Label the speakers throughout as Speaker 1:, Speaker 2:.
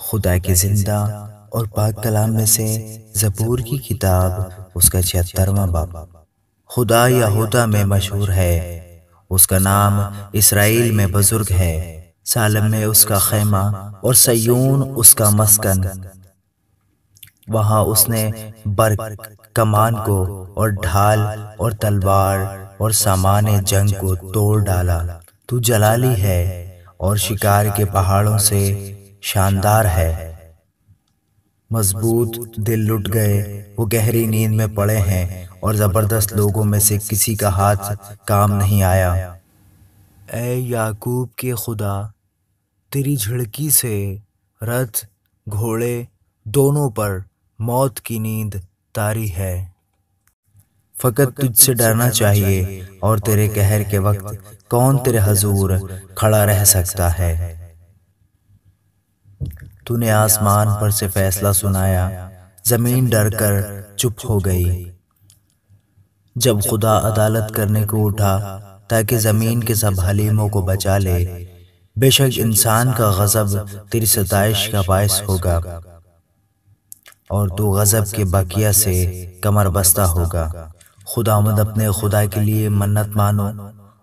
Speaker 1: خدا کے زندہ اور پاک کلام میں سے زبور کی کتاب اس کا 76واں باب۔ خدا یہودا میں مشہور ہے، اس کا نام اسرائیل میں بزرگ ہے۔ سالم میں اس کا خیمہ اور سیون اس کا مسکن۔ وہاں اس نے برق، کمان کو اور ڈھال اور تلوار اور سامان جنگ کو توڑ ڈالا۔ تو جلالی ہے اور شکار کے پہاڑوں سے شاندار ہے۔ مضبوط دل لٹ گئے، وہ گہری نیند میں پڑے ہیں اور زبردست لوگوں میں سے کسی کا ہاتھ کام نہیں آیا۔ اے یعقوب کے خدا، تیری جھڑکی سے رتھ گھوڑے دونوں پر موت کی نیند طاری ہے۔ فقط تجھ سے ڈرنا چاہیے، اور تیرے قہر کے وقت کون تیرے حضور کھڑا رہ سکتا ہے؟ تو نے آسمان پر سے فیصلہ سنایا، زمین ڈر کر چپ ہو گئی۔ جب خدا عدالت کرنے کو اٹھا تاکہ زمین کے سب حلیموں کو بچا لے، بے شک انسان کا غضب تیری ستائش کا باعث ہوگا، اور تو غضب کے بقیہ سے کمر بستہ ہوگا۔ خداوند اپنے خدا کے لیے منت مانو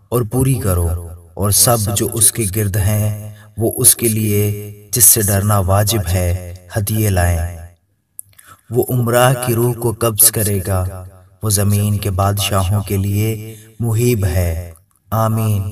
Speaker 1: اور پوری کرو، اور سب جو اس کے گرد ہیں وہ اس کے لیے جس سے ڈرنا واجب ہے ہدیے لائیں۔ وہ امراء کی روح کو قبض کرے گا، وہ زمین کے بادشاہوں کے لیے مہیب ہے۔ آمین۔